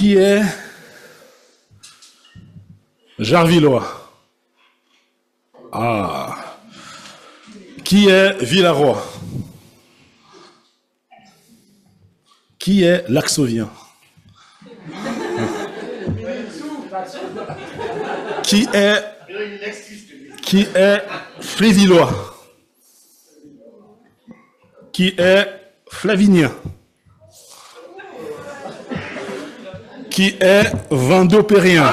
Qui est Jarvillois? Ah. Qui est Villaroy? Qui est Laxovien? Qui est Flévillois? Qui est Flavinien? Qui est Vendopérien?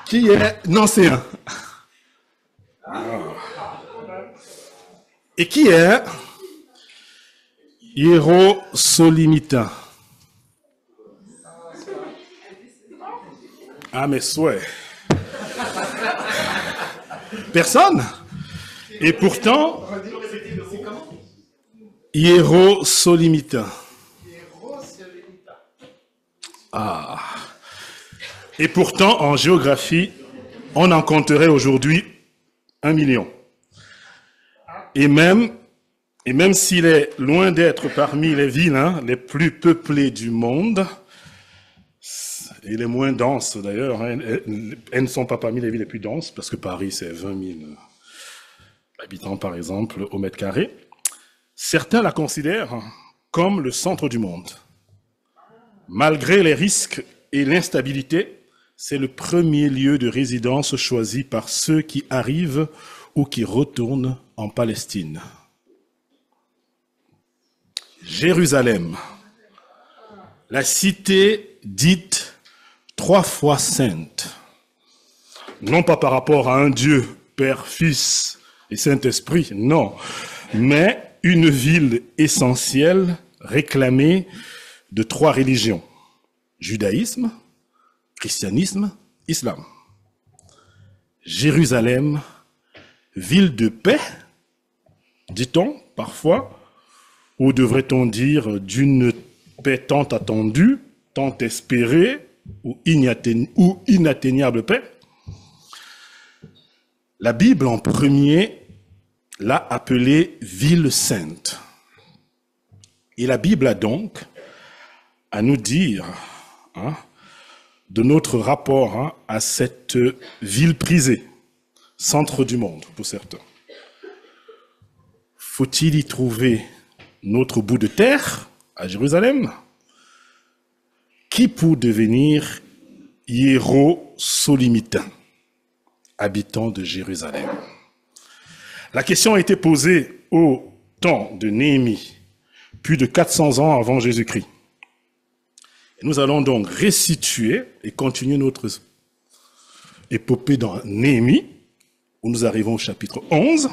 Qui est Nancéen? Et qui est Hiérosolimitain? Ah, mais souhait. Personne? Et pourtant, Hiérosolimitain. Ah. Et pourtant, en géographie, on en compterait aujourd'hui 1 million. Et même s'il est loin d'être parmi les villes les plus peuplées du monde, et les moins denses d'ailleurs, elles ne sont pas parmi les villes les plus denses, parce que Paris c'est 20 000 habitants par exemple au mètre carré, certains la considèrent comme le centre du monde. Malgré les risques et l'instabilité, c'est le premier lieu de résidence choisi par ceux qui arrivent ou qui retournent en Palestine. Jérusalem, la cité dite 3 fois sainte, non pas par rapport à un Dieu, Père, Fils et Saint-Esprit, non, mais une ville essentielle réclamée de 3 religions, judaïsme, christianisme, islam. Jérusalem, ville de paix, dit-on parfois, ou devrait-on dire d'une paix tant attendue, tant espérée, ou inatteignable paix. La Bible en premier l'a appelée ville sainte. Et la Bible a donc à nous dire de notre rapport à cette ville prisée, centre du monde pour certains. Faut-il y trouver notre bout de terre à Jérusalem? Qui pour devenir Hiérosolimitain, habitant de Jérusalem? La question a été posée au temps de Néhémie, plus de 400 ans avant Jésus-Christ. Nous allons donc resituer et continuer notre épopée dans Néhémie, où nous arrivons au chapitre 11.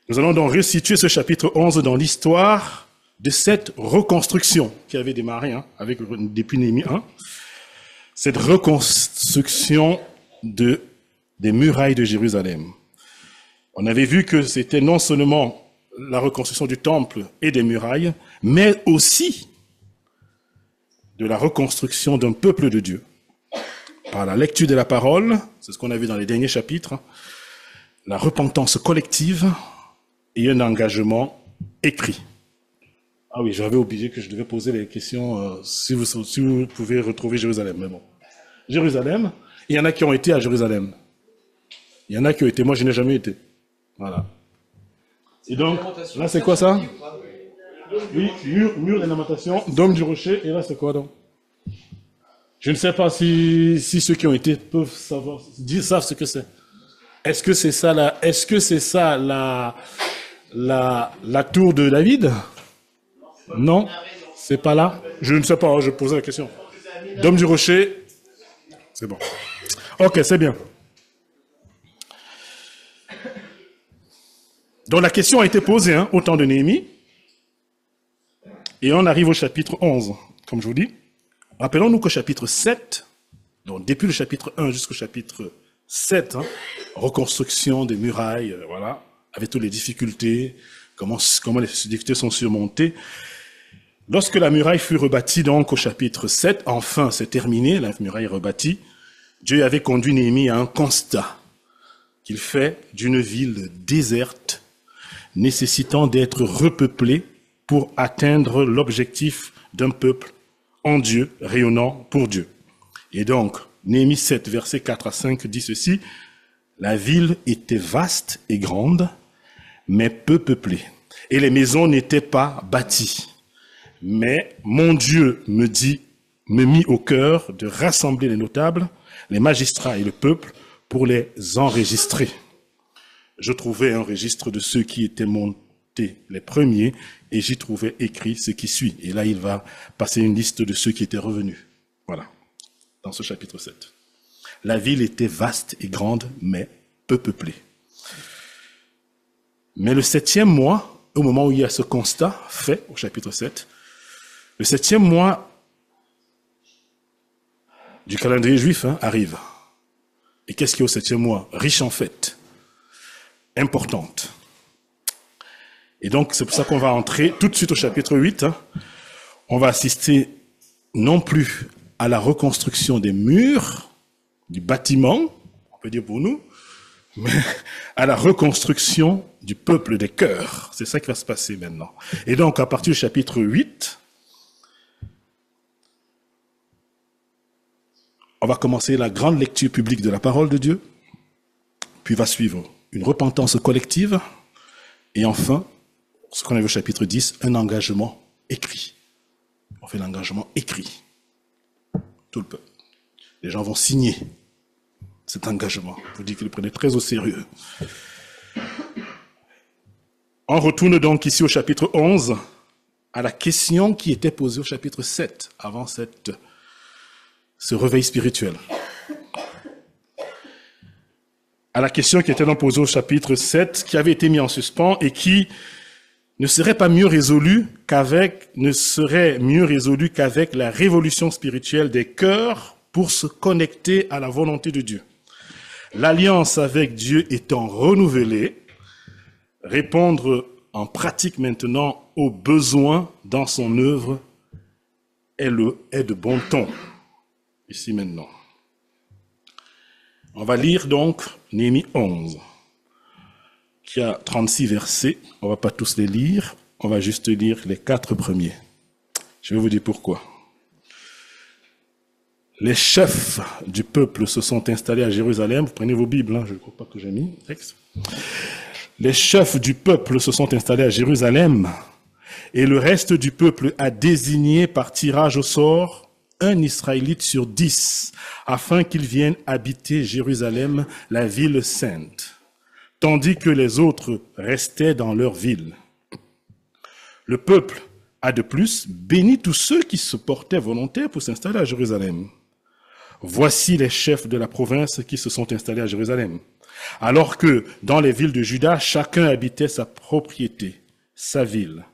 Nous allons donc resituer ce chapitre 11 dans l'histoire de cette reconstruction qui avait démarré depuis Néhémie 1. Cette reconstruction des murailles de Jérusalem. On avait vu que c'était non seulement la reconstruction du temple et des murailles, mais aussi de la reconstruction d'un peuple de Dieu. Par la lecture de la parole, c'est ce qu'on a vu dans les derniers chapitres, la repentance collective et un engagement écrit. Ah oui, j'avais oublié que je devais poser les questions si vous pouvez retrouver Jérusalem. Mais bon, Jérusalem, il y en a qui ont été à Jérusalem. Il y en a qui ont été, moi je n'ai jamais été. Voilà. Et donc, là c'est quoi ça? Oui, mur des lamentations, dôme du rocher, et là c'est quoi donc? Je ne sais pas si ceux qui ont été peuvent savoir, savent ce que c'est. Est-ce que c'est ça la tour de David? Non, c'est pas là. Je ne sais pas, je posais la question. Dôme du rocher, c'est bon. Ok, c'est bien. Donc la question a été posée au temps de Néhémie. Et on arrive au chapitre 11, comme je vous dis. Rappelons-nous qu'au chapitre 7, donc depuis le chapitre 1 jusqu'au chapitre 7, reconstruction des murailles, voilà, avec toutes les difficultés, comment les difficultés sont surmontées. Lorsque la muraille fut rebâtie, donc au chapitre 7, enfin c'est terminé, la muraille est rebâtie, Dieu avait conduit Néhémie à un constat qu'il fait d'une ville déserte, nécessitant d'être repeuplée pour atteindre l'objectif d'un peuple en Dieu, rayonnant pour Dieu. Et donc, Néhémie 7, versets 4 à 5 dit ceci: la ville était vaste et grande, mais peu peuplée, et les maisons n'étaient pas bâties. Mais mon Dieu me mit au cœur de rassembler les notables, les magistrats et le peuple pour les enregistrer. Je trouvais un registre de ceux qui étaient montés les premiers, et j'y trouvais écrit ce qui suit. Et là, il va passer une liste de ceux qui étaient revenus. Voilà, dans ce chapitre 7. La ville était vaste et grande, mais peu peuplée. Mais le 7e mois, au moment où il y a ce constat fait au chapitre 7, le 7e mois du calendrier juif arrive. Et qu'est-ce qu'il y a au 7e mois? Riche en fêtes, importante. Et donc, c'est pour ça qu'on va entrer tout de suite au chapitre 8. On va assister non plus à la reconstruction des murs, du bâtiment, on peut dire pour nous, mais à la reconstruction du peuple des cœurs. C'est ça qui va se passer maintenant. Et donc, à partir du chapitre 8, on va commencer la grande lecture publique de la parole de Dieu, puis va suivre une repentance collective, et enfin, ce qu'on a vu au chapitre 10, un engagement écrit. On fait l'engagement écrit. Tout le peuple. Les gens vont signer cet engagement. Je vous dis qu'ils le prenaient très au sérieux. On retourne donc ici au chapitre 11, à la question qui était posée au chapitre 7, avant ce réveil spirituel. À la question qui était donc posée au chapitre 7, qui avait été mise en suspens et qui ne serait mieux résolue qu'avec la révolution spirituelle des cœurs pour se connecter à la volonté de Dieu. L'alliance avec Dieu étant renouvelée, répondre en pratique maintenant aux besoins dans son œuvre est de bon ton. Ici maintenant. On va lire donc Néhémie 11, qui a 36 versets. On ne va pas tous les lire, on va juste lire les 4 premiers. Je vais vous dire pourquoi. Les chefs du peuple se sont installés à Jérusalem. Vous prenez vos Bibles, je ne crois pas que j'ai mis le texte. Les chefs du peuple se sont installés à Jérusalem, et le reste du peuple a désigné par tirage au sort un Israélite sur 10, afin qu'il vienne habiter Jérusalem, la ville sainte, tandis que les autres restaient dans leur ville. Le peuple a de plus béni tous ceux qui se portaient volontaires pour s'installer à Jérusalem. Voici les chefs de la province qui se sont installés à Jérusalem, alors que dans les villes de Juda, chacun habitait sa propriété, sa ville.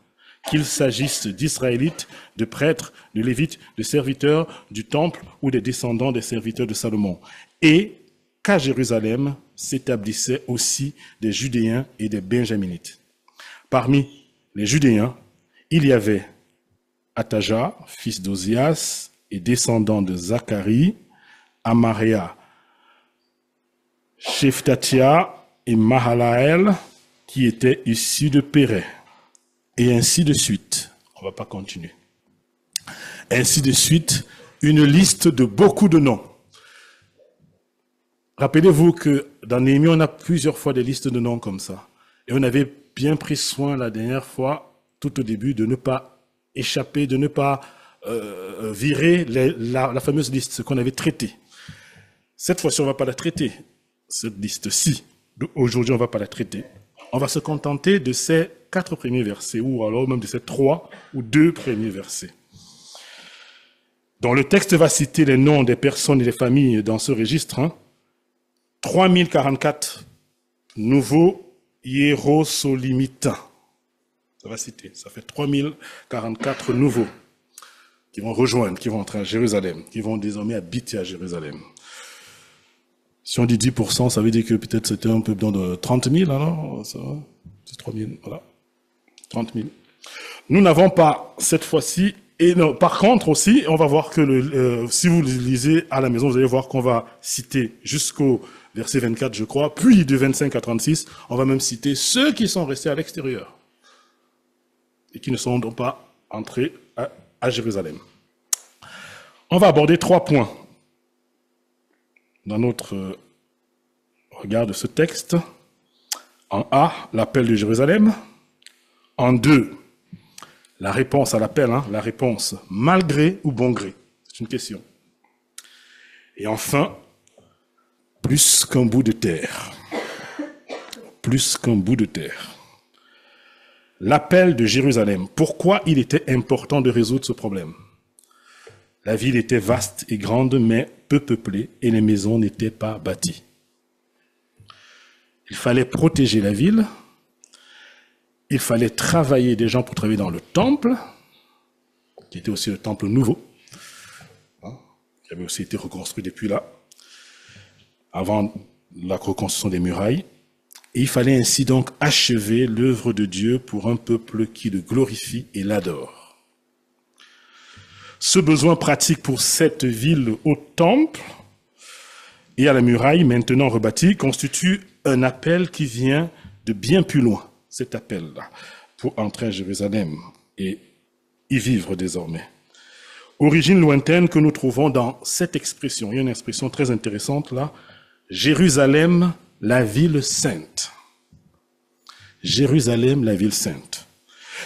Qu'il s'agisse d'Israélites, de prêtres, de Lévites, de serviteurs du temple ou des descendants des serviteurs de Salomon. Et qu'à Jérusalem s'établissaient aussi des Judéens et des Benjaminites. Parmi les Judéens, il y avait Ataja, fils d'Ozias et descendant de Zacharie, Amaria, Shephtatia et Mahalaël, qui étaient issus de Péré. Et ainsi de suite. On ne va pas continuer. Ainsi de suite, une liste de beaucoup de noms. Rappelez-vous que dans Néhémie, on a plusieurs fois des listes de noms comme ça. Et on avait bien pris soin la dernière fois, tout au début, de ne pas échapper, de ne pas virer la fameuse liste, ce qu'on avait traité. Cette fois-ci, on ne va pas la traiter, cette liste-ci. Aujourd'hui, on ne va pas la traiter. On va se contenter de ces 4 premiers versets, ou alors même de ces 3 ou 2 premiers versets. Donc le texte va citer les noms des personnes et des familles dans ce registre. 3044 nouveaux hiérosolimites. Ça va citer, ça fait 3044 nouveaux qui vont rejoindre, qui vont entrer à Jérusalem, qui vont désormais habiter à Jérusalem. Si on dit 10%, ça veut dire que peut-être c'était un peu dans de 30 000, alors ça va, c'est 3 000, voilà, 30 000. Nous n'avons pas cette fois-ci, et non, par contre aussi, on va voir que si vous lisez à la maison, vous allez voir qu'on va citer jusqu'au verset 24, je crois, puis de 25 à 36, on va même citer ceux qui sont restés à l'extérieur. et qui ne sont donc pas entrés à Jérusalem. On va aborder 3 points dans notre regard de ce texte. En A, l'appel de Jérusalem. En 2, la réponse à l'appel, la réponse malgré ou bon gré. C'est une question. Et enfin, plus qu'un bout de terre. Plus qu'un bout de terre. L'appel de Jérusalem. Pourquoi il était important de résoudre ce problème? La ville était vaste et grande, mais peu peuplée, et les maisons n'étaient pas bâties. Il fallait protéger la ville. Il fallait travailler des gens pour travailler dans le temple, qui était aussi le temple nouveau, qui avait aussi été reconstruit depuis là, avant la reconstruction des murailles. Et il fallait ainsi donc achever l'œuvre de Dieu pour un peuple qui le glorifie et l'adore. Ce besoin pratique pour cette ville au temple et à la muraille, maintenant rebâtie, constitue un appel qui vient de bien plus loin, cet appel-là, pour entrer à Jérusalem et y vivre désormais. Origine lointaine que nous trouvons dans cette expression. Il y a une expression très intéressante là. Jérusalem, la ville sainte. Jérusalem, la ville sainte.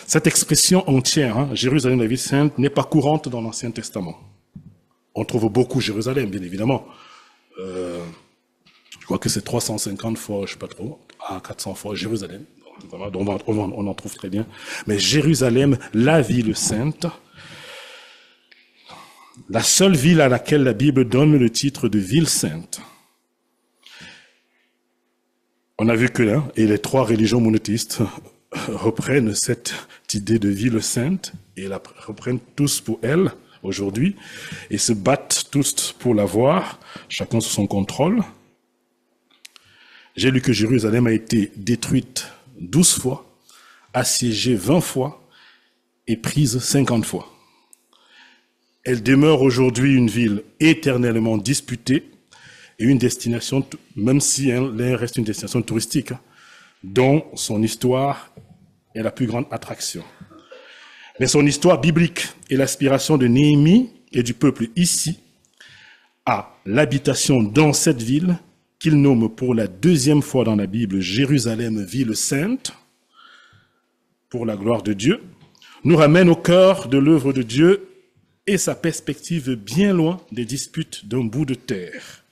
Cette expression entière, Jérusalem, la ville sainte, n'est pas courante dans l'Ancien Testament. On trouve beaucoup Jérusalem, bien évidemment. Je crois que c'est 350 fois, je ne sais pas trop, à 400 fois Jérusalem. On en trouve très bien. Mais Jérusalem, la ville sainte, la seule ville à laquelle la Bible donne le titre de ville sainte. On a vu que là, et les 3 religions monothéistes reprennent cette idée de ville sainte et la reprennent tous pour elle aujourd'hui et se battent tous pour l'avoir, chacun sous son contrôle. J'ai lu que Jérusalem a été détruite 12 fois, assiégée 20 fois et prise 50 fois. Elle demeure aujourd'hui une ville éternellement disputée et une destination, même si elle reste une destination touristique, dont son histoire est la plus grande attraction. Mais son histoire biblique et l'aspiration de Néhémie et du peuple ici à l'habitation dans cette ville, qu'il nomme pour la 2e fois dans la Bible Jérusalem, ville sainte, pour la gloire de Dieu, nous ramène au cœur de l'œuvre de Dieu et sa perspective bien loin des disputes d'un bout de terre,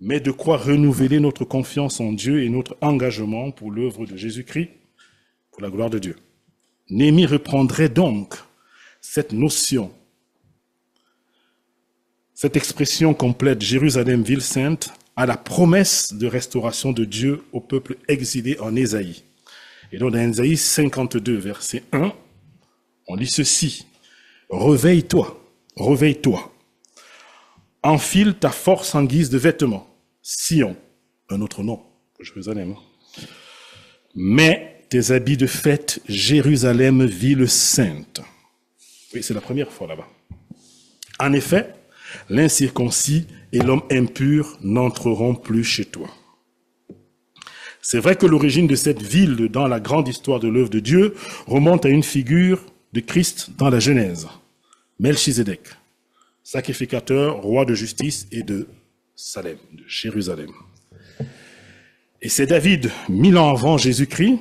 mais de quoi renouveler notre confiance en Dieu et notre engagement pour l'œuvre de Jésus-Christ, pour la gloire de Dieu. Néhémie reprendrait donc cette notion, cette expression complète, Jérusalem, ville sainte, à la promesse de restauration de Dieu au peuple exilé en Ésaïe. Et donc dans Ésaïe 52, verset 1, on lit ceci. Réveille-toi, réveille-toi. Enfile ta force en guise de vêtements. Sion, un autre nom pour Jérusalem. Mets tes habits de fête, Jérusalem, ville sainte. Oui, c'est la première fois là-bas. En effet, l'incirconcis et l'homme impur n'entreront plus chez toi. C'est vrai que l'origine de cette ville dans la grande histoire de l'œuvre de Dieu remonte à une figure de Christ dans la Genèse. Melchizedek, sacrificateur, roi de justice et de Salem, de Jérusalem. Et c'est David, 1000 ans avant Jésus-Christ,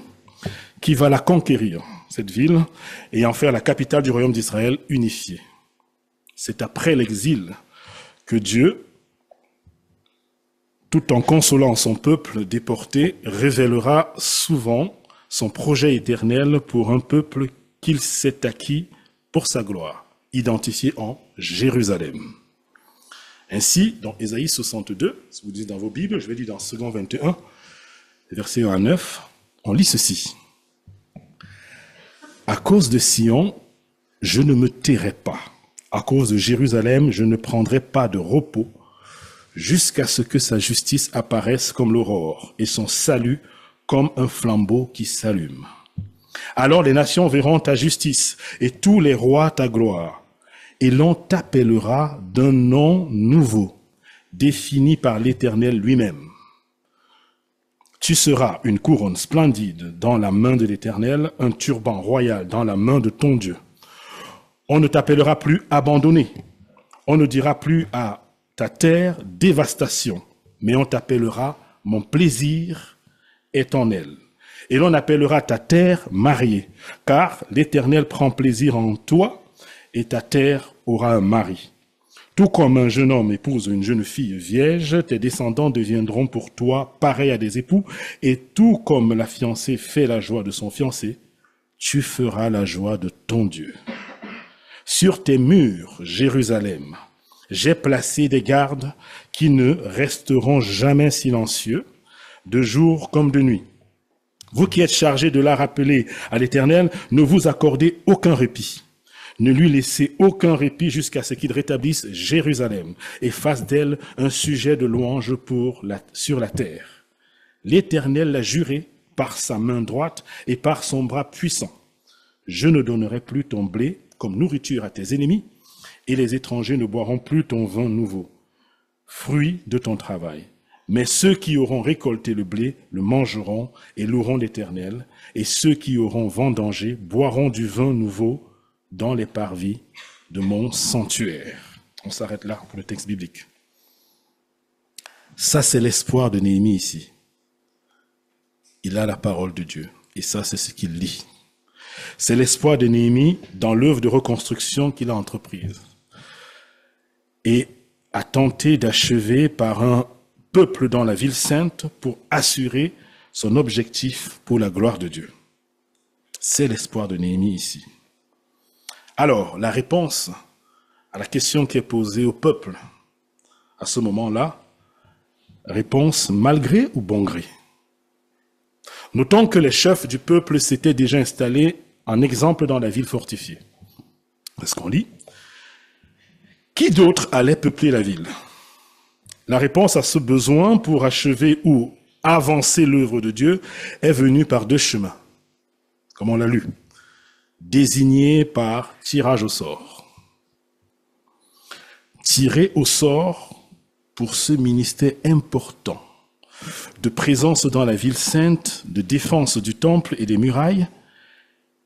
qui va la conquérir, cette ville, et en faire la capitale du royaume d'Israël unifié. C'est après l'exil que Dieu, tout en consolant son peuple déporté, révélera souvent son projet éternel pour un peuple qu'il s'est acquis pour sa gloire, identifié en Jérusalem. Ainsi, dans Ésaïe 62, si vous dites dans vos Bibles, je vais lire dans 2 21, versets 1 à 9, on lit ceci. À cause de Sion, je ne me tairai pas. À cause de Jérusalem, je ne prendrai pas de repos jusqu'à ce que sa justice apparaisse comme l'aurore et son salut comme un flambeau qui s'allume. Alors les nations verront ta justice et tous les rois ta gloire, et l'on t'appellera d'un nom nouveau, défini par l'Éternel lui-même. Tu seras une couronne splendide dans la main de l'Éternel, un turban royal dans la main de ton Dieu. On ne t'appellera plus abandonné. On ne dira plus à ta terre dévastation, mais on t'appellera mon plaisir est en elle. Et l'on appellera ta terre mariée, car l'Éternel prend plaisir en toi et ta terre aura un mari. Tout comme un jeune homme épouse une jeune fille vierge, tes descendants deviendront pour toi pareils à des époux, et tout comme la fiancée fait la joie de son fiancé, tu feras la joie de ton Dieu. Sur tes murs, Jérusalem, j'ai placé des gardes qui ne resteront jamais silencieux, de jour comme de nuit. Vous qui êtes chargés de la rappeler à l'Éternel, ne vous accordez aucun répit. Ne lui laissez aucun répit jusqu'à ce qu'il rétablisse Jérusalem et fasse d'elle un sujet de louange sur la terre. L'Éternel l'a juré par sa main droite et par son bras puissant. Je ne donnerai plus ton blé comme nourriture à tes ennemis, et les étrangers ne boiront plus ton vin nouveau, fruit de ton travail. Mais ceux qui auront récolté le blé le mangeront et loueront l'Éternel, et ceux qui auront vendangé boiront du vin nouveau dans les parvis de mon sanctuaire. On s'arrête là pour le texte biblique. Ça, c'est l'espoir de Néhémie ici. Il a la parole de Dieu, et ça, c'est ce qu'il lit. C'est l'espoir de Néhémie dans l'œuvre de reconstruction qu'il a entreprise et a tenté d'achever par un peuple dans la ville sainte pour assurer son objectif pour la gloire de Dieu. C'est l'espoir de Néhémie ici. Alors, la réponse à la question qui est posée au peuple à ce moment-là, réponse malgré ou bon gré. Notons que les chefs du peuple s'étaient déjà installés en exemple dans la ville fortifiée. Est-ce qu'on lit? Qui d'autre allait peupler la ville? La réponse à ce besoin pour achever ou avancer l'œuvre de Dieu est venue par deux chemins, comme on l'a lu, désignés par tirage au sort. Tirer au sort pour ce ministère important de présence dans la ville sainte, de défense du temple et des murailles.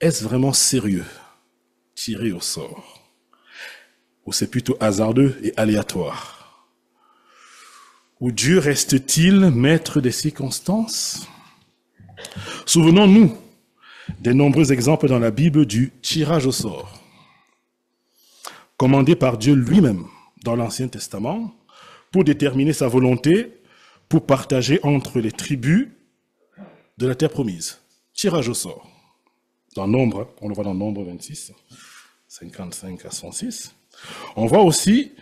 Est-ce vraiment sérieux, tiré au sort? Ou c'est plutôt hasardeux et aléatoire? Ou Dieu reste-t-il maître des circonstances? Souvenons-nous des nombreux exemples dans la Bible du tirage au sort, commandé par Dieu lui-même dans l'Ancien Testament pour déterminer sa volonté, pour partager entre les tribus de la terre promise. Tirage au sort. Dans Nombre, on le voit dans Nombre 26, 55 à 106. On voit aussi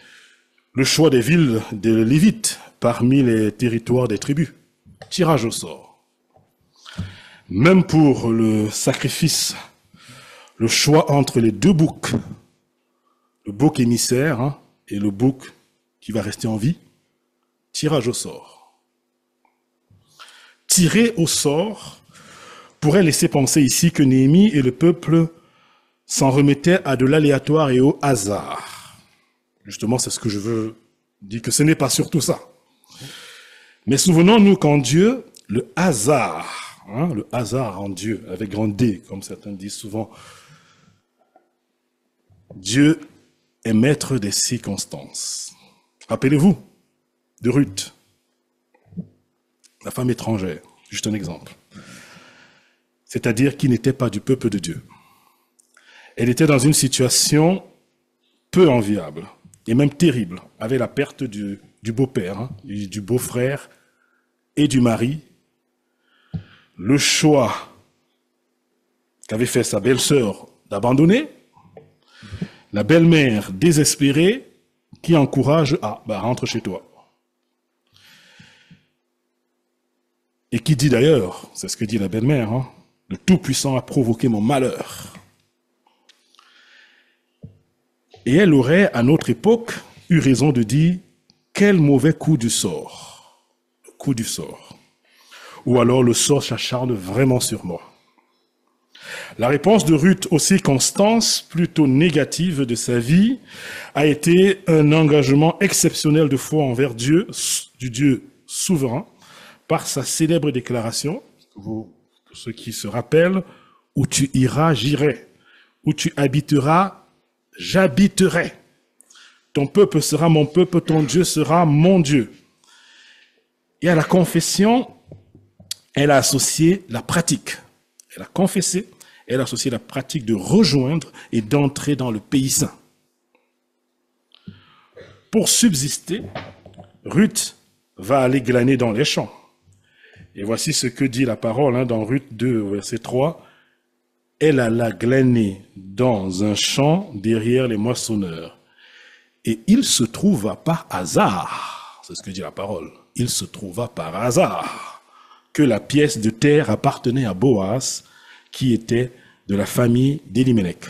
le choix des villes des Lévites parmi les territoires des tribus. Tirage au sort. Même pour le sacrifice, le choix entre les deux boucs, le bouc émissaire et le bouc qui va rester en vie, tirage au sort. Tirer au sort pourrait laisser penser ici que Néhémie et le peuple s'en remettaient à de l'aléatoire et au hasard. Justement, c'est ce que je veux dire, que ce n'est pas surtout ça. Mais souvenons-nous qu'en Dieu, le hasard en Dieu, avec grand D, comme certains disent souvent, Dieu est maître des circonstances. Rappelez-vous de Ruth, la femme étrangère, juste un exemple. C'est-à-dire qui n'était pas du peuple de Dieu. Elle était dans une situation peu enviable, et même terrible, avec la perte du beau-père, du beau-frère et du mari. Le choix qu'avait fait sa belle-sœur d'abandonner, la belle-mère désespérée qui encourage à rentre chez toi. Et qui dit d'ailleurs, c'est ce que dit la belle-mère, le Tout-Puissant a provoqué mon malheur. Et elle aurait, à notre époque, eu raison de dire, quel mauvais coup du sort. Le coup du sort. Ou alors le sort s'acharne vraiment sur moi. La réponse de Ruth aux circonstances plutôt négatives de sa vie a été un engagement exceptionnel de foi envers Dieu, du Dieu souverain, par sa célèbre déclaration, pour ceux qui se rappellent, où tu iras, j'irai, où tu habiteras, j'habiterai. Ton peuple sera mon peuple, ton Dieu sera mon Dieu. Et à la confession, elle a associé la pratique. Elle a confessé, elle a associé la pratique de rejoindre et d'entrer dans le pays saint. Pour subsister, Ruth va aller glaner dans les champs. Et voici ce que dit la parole dans Ruth 2, verset 3. Elle alla glaner dans un champ derrière les moissonneurs. Et il se trouva par hasard, c'est ce que dit la parole, il se trouva par hasard que la pièce de terre appartenait à Boaz, qui était de la famille d'Elimelech.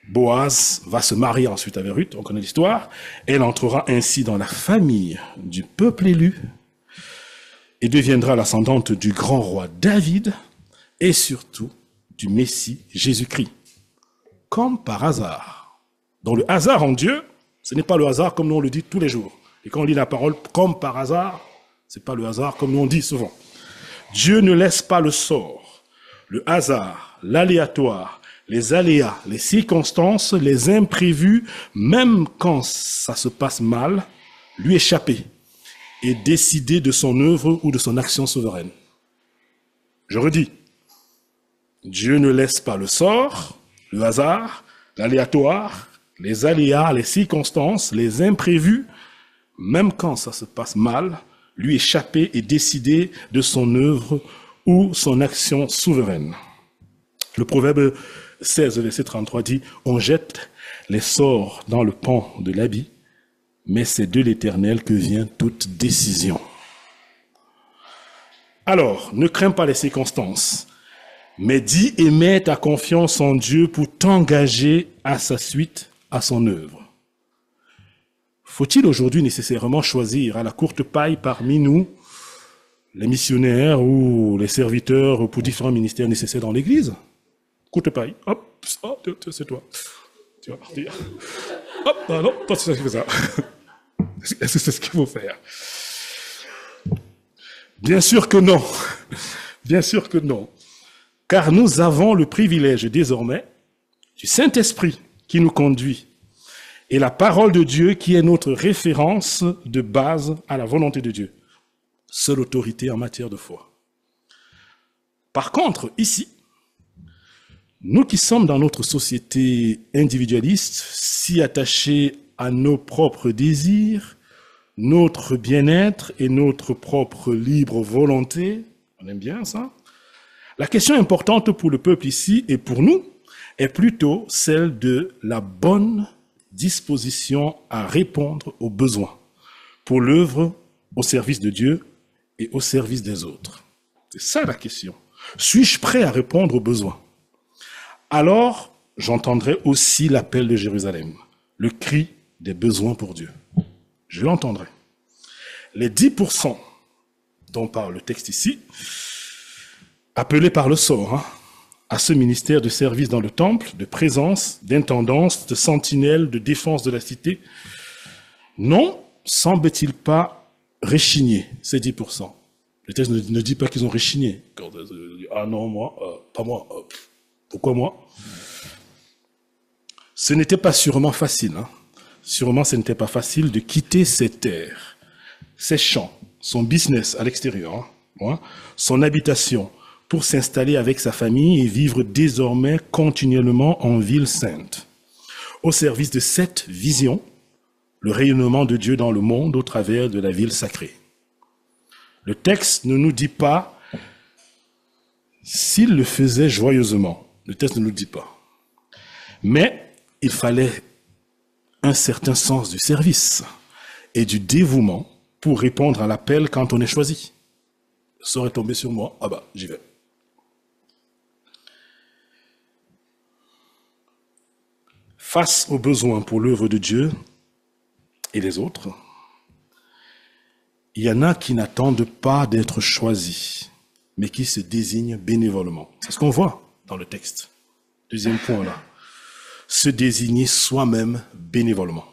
Boaz va se marier ensuite avec Ruth, on connaît l'histoire. Elle entrera ainsi dans la famille du peuple élu et deviendra l'ascendante du grand roi David et surtout du Messie Jésus-Christ. Comme par hasard. Donc le hasard en Dieu, ce n'est pas le hasard comme nous on le dit tous les jours. Et quand on lit la parole comme par hasard, ce n'est pas le hasard comme nous on dit souvent. Dieu ne laisse pas le sort, le hasard, l'aléatoire, les aléas, les circonstances, les imprévus, même quand ça se passe mal, lui échapper et décider de son œuvre ou de son action souveraine. Je redis, Dieu ne laisse pas le sort, le hasard, l'aléatoire, les aléas, les circonstances, les imprévus, même quand ça se passe mal, lui échapper et décider de son œuvre ou son action souveraine. Le proverbe 16, verset 33 dit « On jette les sorts dans le pan de l'habit, mais c'est de l'Éternel que vient toute décision. » Alors, ne crains pas les circonstances, mais dis et mets ta confiance en Dieu pour t'engager à sa suite, à son œuvre. Faut-il aujourd'hui nécessairement choisir à la courte paille parmi nous les missionnaires ou les serviteurs pour différents ministères nécessaires dans l'Église? Courte paille, hop, oh, c'est toi, tu vas partir. Hop, non, toi c'est ça qui fait ça. Est-ce que c'est ce qu'il faut faire? Bien sûr que non, bien sûr que non. Car nous avons le privilège désormais du Saint-Esprit qui nous conduit et la parole de Dieu qui est notre référence de base à la volonté de Dieu. Seule autorité en matière de foi. Par contre, ici, nous qui sommes dans notre société individualiste, si attachés à nos propres désirs, notre bien-être et notre propre libre volonté, on aime bien ça, la question importante pour le peuple ici et pour nous est plutôt celle de la bonne disposition à répondre aux besoins pour l'œuvre au service de Dieu et au service des autres. C'est ça la question. Suis-je prêt à répondre aux besoins? Alors, j'entendrai aussi l'appel de Jérusalem, le cri des besoins pour Dieu. Je l'entendrai. Les 10% dont parle le texte ici, appelés par le sort à ce ministère de service dans le temple, de présence, d'intendance, de sentinelle, de défense de la cité, non, semble-t-il pas réchigner ces 10%. Le texte ne dit pas qu'ils ont réchigné. Ah non, moi, pas moi. Pourquoi moi? Ce n'était pas sûrement facile. Sûrement, ce n'était pas facile de quitter ses terres, ses champs, son business à l'extérieur, son habitation, pour s'installer avec sa famille et vivre désormais continuellement en ville sainte, au service de cette vision, le rayonnement de Dieu dans le monde au travers de la ville sacrée. Le texte ne nous dit pas s'il le faisait joyeusement. Le texte ne nous le dit pas. Mais il fallait un certain sens du service et du dévouement pour répondre à l'appel quand on est choisi. Ça aurait tombé sur moi, ah bah, j'y vais. Face aux besoins pour l'œuvre de Dieu et les autres, il y en a qui n'attendent pas d'être choisis, mais qui se désignent bénévolement. C'est ce qu'on voit dans le texte. Deuxième point là. Se désigner soi-même bénévolement.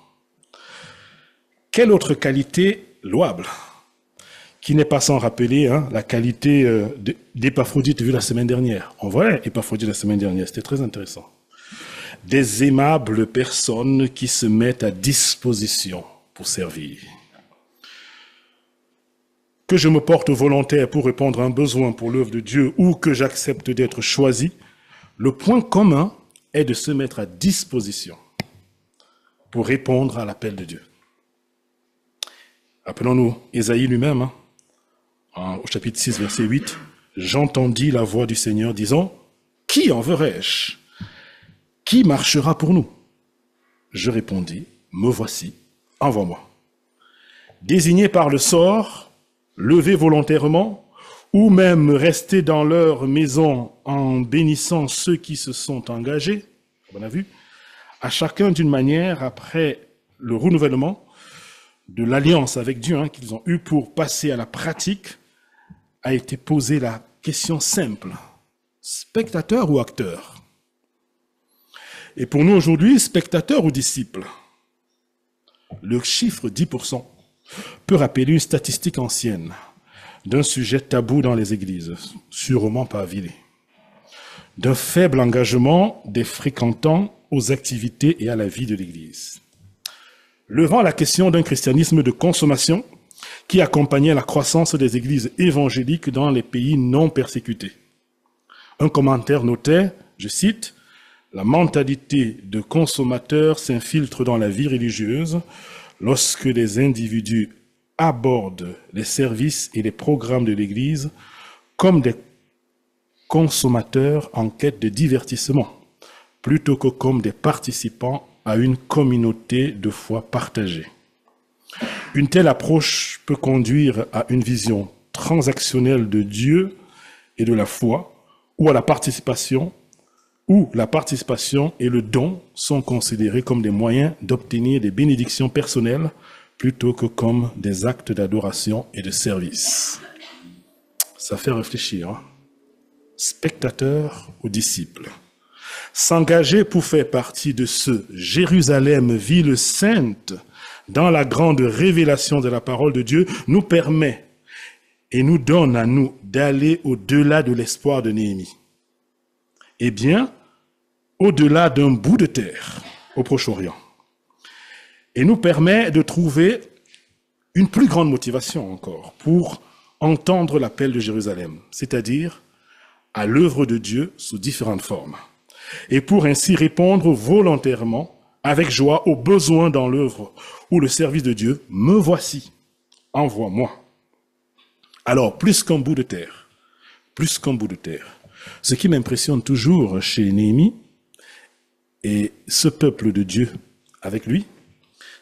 Quelle autre qualité louable qui n'est pas sans rappeler la qualité d'Épaphrodite vue la semaine dernière. En vrai, Épaphrodite la semaine dernière, c'était très intéressant. Des aimables personnes qui se mettent à disposition pour servir. Que je me porte volontaire pour répondre à un besoin pour l'œuvre de Dieu ou que j'accepte d'être choisi, le point commun est de se mettre à disposition pour répondre à l'appel de Dieu. Appelons-nous Ésaïe lui-même, au chapitre 6, verset 8, « J'entendis la voix du Seigneur disant, « Qui enverrai-je ? Qui marchera pour nous ?» Je répondis, « Me voici, envoie-moi. » Désignés par le sort, levés volontairement, ou même restés dans leur maison en bénissant ceux qui se sont engagés, on a vu, à chacun d'une manière, après le renouvellement de l'alliance avec Dieu qu'ils ont eu pour passer à la pratique, a été posée la question simple, spectateur ou acteur? Et pour nous aujourd'hui, spectateur ou disciple? Le chiffre 10% peut rappeler une statistique ancienne d'un sujet tabou dans les églises, sûrement pas avilé, d'un faible engagement des fréquentants aux activités et à la vie de l'Église, levant la question d'un christianisme de consommation qui accompagnait la croissance des églises évangéliques dans les pays non persécutés. Un commentaire notait, je cite, « La mentalité de consommateur s'infiltre dans la vie religieuse lorsque les individus abordent les services et les programmes de l'Église comme des consommateurs en quête de divertissement, plutôt que comme des participants à une communauté de foi partagée. » Une telle approche peut conduire à une vision transactionnelle de Dieu et de la foi, où la participation et le don sont considérés comme des moyens d'obtenir des bénédictions personnelles plutôt que comme des actes d'adoration et de service. Ça fait réfléchir. Spectateur ou disciple. S'engager pour faire partie de ce Jérusalem, ville sainte, dans la grande révélation de la parole de Dieu, nous permet et nous donne à nous d'aller au-delà de l'espoir de Néhémie. Eh bien, au-delà d'un bout de terre au Proche-Orient. Et nous permet de trouver une plus grande motivation encore pour entendre l'appel de Jérusalem, c'est-à-dire à l'œuvre de Dieu sous différentes formes. Et pour ainsi répondre volontairement, avec joie, aux besoins dans l'œuvre ou le service de Dieu, me voici, envoie-moi. Alors, plus qu'un bout de terre, ce qui m'impressionne toujours chez Néhémie et ce peuple de Dieu avec lui,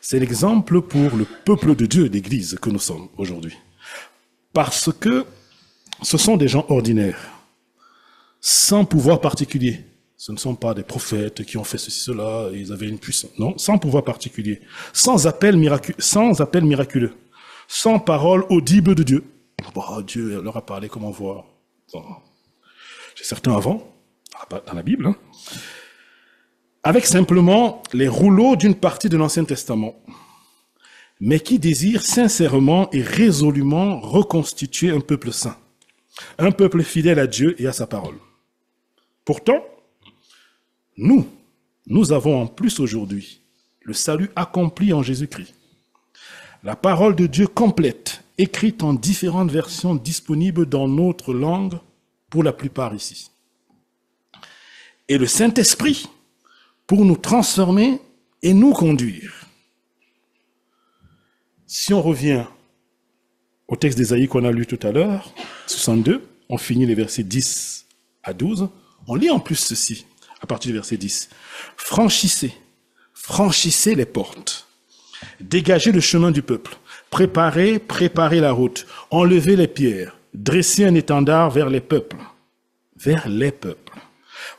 c'est l'exemple pour le peuple de Dieu d'Église que nous sommes aujourd'hui. Parce que ce sont des gens ordinaires, sans pouvoir particulier. Ce ne sont pas des prophètes qui ont fait ceci, cela, ils avaient une puissance. Non, sans pouvoir particulier, sans appel miraculeux, sans parole audible de Dieu. Bon, Dieu leur a parlé comme on voit. Bon, j'ai certains avant, dans la Bible, avec simplement les rouleaux d'une partie de l'Ancien Testament, mais qui désirent sincèrement et résolument reconstituer un peuple saint, un peuple fidèle à Dieu et à sa parole. Pourtant, nous avons en plus aujourd'hui le salut accompli en Jésus-Christ. La parole de Dieu complète, écrite en différentes versions disponibles dans notre langue, pour la plupart ici. Et le Saint-Esprit pour nous transformer et nous conduire. Si on revient au texte d'Ésaïe qu'on a lu tout à l'heure, 62, on finit les versets 10 à 12, on lit en plus ceci, à partir du verset 10. « Franchissez les portes, dégagez le chemin du peuple, préparez la route, enlevez les pierres, dressez un étendard vers les peuples.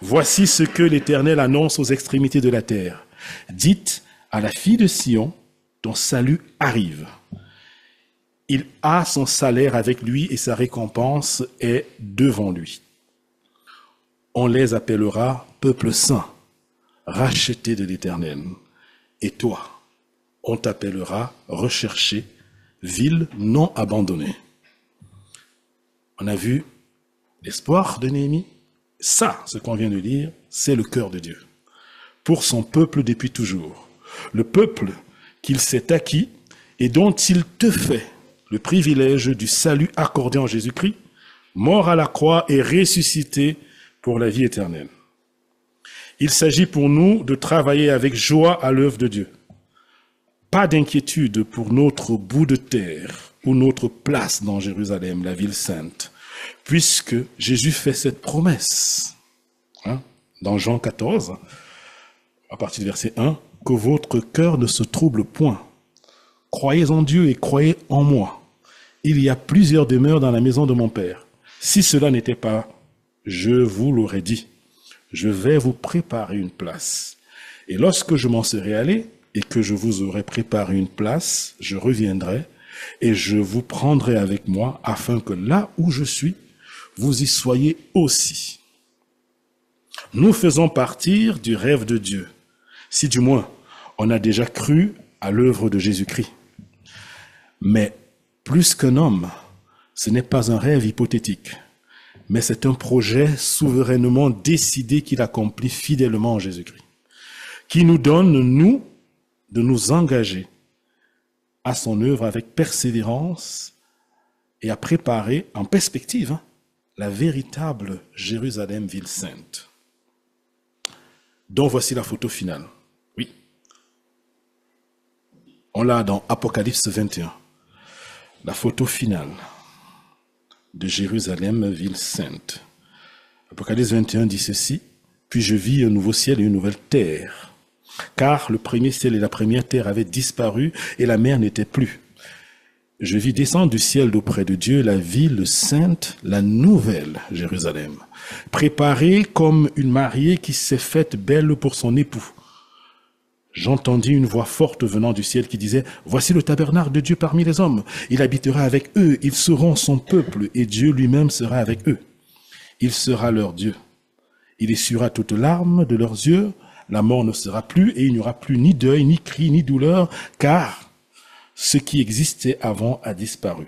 Voici ce que l'Éternel annonce aux extrémités de la terre. Dites à la fille de Sion, ton salut arrive. Il a son salaire avec lui et sa récompense est devant lui. On les appellera peuple saint, racheté de l'Éternel. Et toi, on t'appellera recherché, ville non abandonnée. On a vu l'espoir de Néhémie. Ça, ce qu'on vient de lire, c'est le cœur de Dieu. Pour son peuple depuis toujours. Le peuple qu'il s'est acquis et dont il te fait le privilège du salut accordé en Jésus-Christ, mort à la croix et ressuscité pour la vie éternelle. Il s'agit pour nous de travailler avec joie à l'œuvre de Dieu. Pas d'inquiétude pour notre bout de terre ou notre place dans Jérusalem, la ville sainte, puisque Jésus fait cette promesse. Dans Jean 14, à partir du verset 1, « Que votre cœur ne se trouble point. Croyez en Dieu et croyez en moi. Il y a plusieurs demeures dans la maison de mon Père. Si cela n'était pas, je vous l'aurais dit. Je vais vous préparer une place. Et lorsque je m'en serai allé et que je vous aurai préparé une place, je reviendrai et je vous prendrai avec moi afin que là où je suis, vous y soyez aussi. » Nous faisons partir du rêve de Dieu, si du moins on a déjà cru à l'œuvre de Jésus-Christ. Mais plus qu'un homme, ce n'est pas un rêve hypothétique, mais c'est un projet souverainement décidé qu'il accomplit fidèlement en Jésus-Christ, qui nous donne, nous, de nous engager à son œuvre avec persévérance et à préparer en perspective la véritable Jérusalem, ville sainte. Donc voici la photo finale. Oui. On l'a dans Apocalypse 21. La photo finale de Jérusalem, ville sainte. Apocalypse 21 dit ceci. Puis je vis un nouveau ciel et une nouvelle terre. Car le premier ciel et la première terre avaient disparu et la mer n'était plus. Je vis descendre du ciel d'auprès de Dieu la ville sainte, la nouvelle Jérusalem, préparée comme une mariée qui s'est faite belle pour son époux. J'entendis une voix forte venant du ciel qui disait « Voici le tabernacle de Dieu parmi les hommes. Il habitera avec eux, ils seront son peuple, et Dieu lui-même sera avec eux. Il sera leur Dieu. Il essuiera toute larme de leurs yeux, la mort ne sera plus, et il n'y aura plus ni deuil, ni cri, ni douleur, car ce qui existait avant a disparu.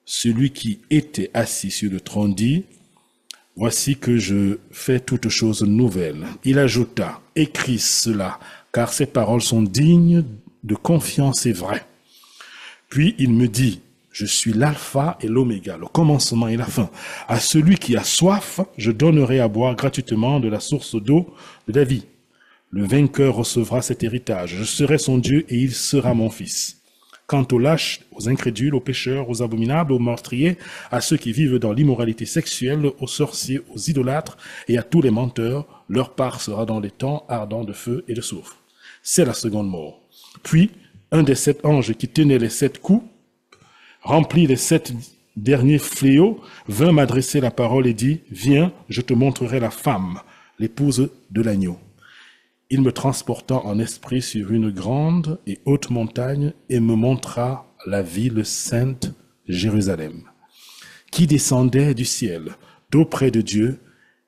Celui qui était assis sur le trône dit « Voici que je fais toutes choses nouvelles. » Il ajouta « Écris cela, car ces paroles sont dignes de confiance et vraies. » Puis il me dit « Je suis l'alpha et l'oméga, le commencement et la fin. À celui qui a soif, je donnerai à boire gratuitement de la source d'eau de la vie. Le vainqueur recevra cet héritage. Je serai son Dieu et il sera mon fils. Quant aux lâches, aux incrédules, aux pécheurs, aux abominables, aux meurtriers, à ceux qui vivent dans l'immoralité sexuelle, aux sorciers, aux idolâtres et à tous les menteurs, leur part sera dans les temps ardents de feu et de soufre. C'est la seconde mort. Puis, un des 7 anges qui tenait les 7 coups, remplit les 7 derniers fléaux, vint m'adresser la parole et dit, « Viens, je te montrerai la femme, l'épouse de l'agneau. » Il me transporta en esprit sur une grande et haute montagne et me montra la ville sainte Jérusalem, qui descendait du ciel. D'auprès de Dieu,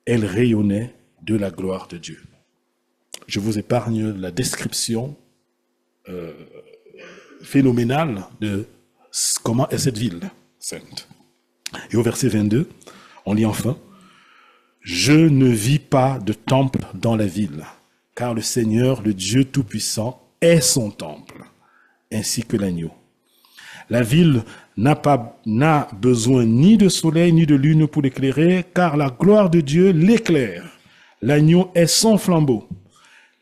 elle rayonnait de la gloire de Dieu. Je vous épargne la description phénoménale de comment est cette ville sainte. Et au verset 22, on lit enfin, « Je ne vis pas de temple dans la ville, car le Seigneur, le Dieu Tout-Puissant, est son temple, ainsi que l'agneau. La ville n'a besoin ni de soleil ni de lune pour l'éclairer, car la gloire de Dieu l'éclaire. L'agneau est son flambeau.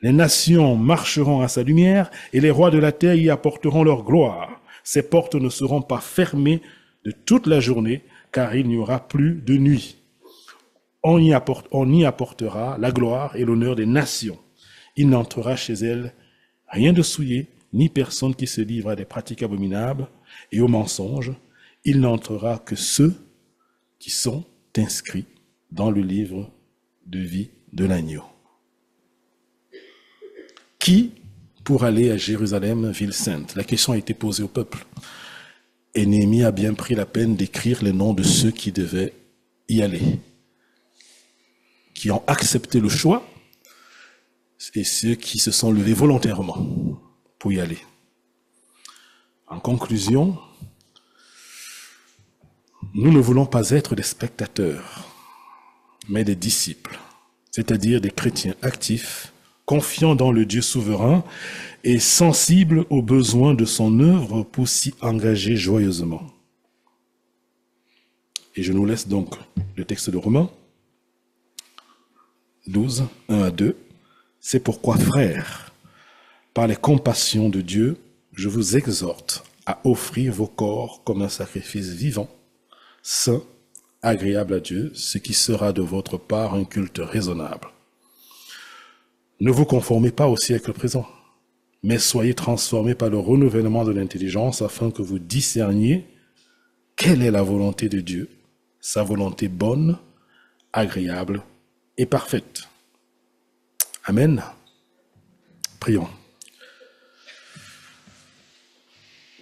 Les nations marcheront à sa lumière, et les rois de la terre y apporteront leur gloire. Ses portes ne seront pas fermées de toute la journée, car il n'y aura plus de nuit. On y apportera la gloire et l'honneur des nations. Il n'entrera chez elle rien de souillé, ni personne qui se livre à des pratiques abominables et aux mensonges. Il n'entrera que ceux qui sont inscrits dans le livre de vie de l'agneau. Qui pour aller à Jérusalem, ville sainte? La question a été posée au peuple. Et Néhémie a bien pris la peine d'écrire les noms de ceux qui devaient y aller, qui ont accepté le choix, et ceux qui se sont levés volontairement pour y aller. En conclusion, Nous ne voulons pas être des spectateurs, mais des disciples, c'est-à-dire des chrétiens actifs, confiants dans le Dieu souverain et sensibles aux besoins de son œuvre pour s'y engager joyeusement. Et je nous laisse donc le texte de Romains 12, 1 à 2. C'est pourquoi, frères, par les compassions de Dieu, je vous exhorte à offrir vos corps comme un sacrifice vivant, saint, agréable à Dieu, ce qui sera de votre part un culte raisonnable. Ne vous conformez pas au siècle présent, mais soyez transformés par le renouvellement de l'intelligence afin que vous discerniez quelle est la volonté de Dieu, sa volonté bonne, agréable et parfaite. Amen. Prions.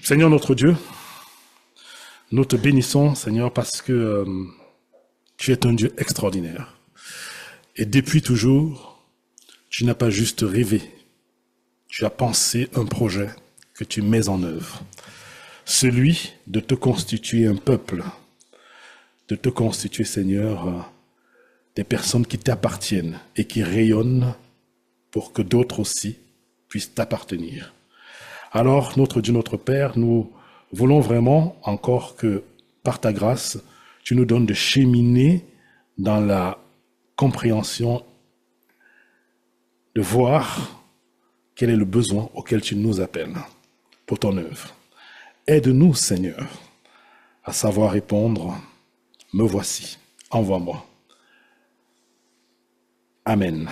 Seigneur notre Dieu, nous te bénissons, Seigneur, parce que tu es un Dieu extraordinaire. Et depuis toujours, tu n'as pas juste rêvé, tu as pensé un projet que tu mets en œuvre. Celui de te constituer un peuple, de te constituer, Seigneur, des personnes qui t'appartiennent et qui rayonnent pour que d'autres aussi puissent t'appartenir. Alors, notre Dieu, notre Père, nous voulons vraiment encore que, par ta grâce, tu nous donnes de cheminer dans la compréhension, de voir quel est le besoin auquel tu nous appelles pour ton œuvre. Aide-nous, Seigneur, à savoir répondre, me voici, envoie-moi. Amen.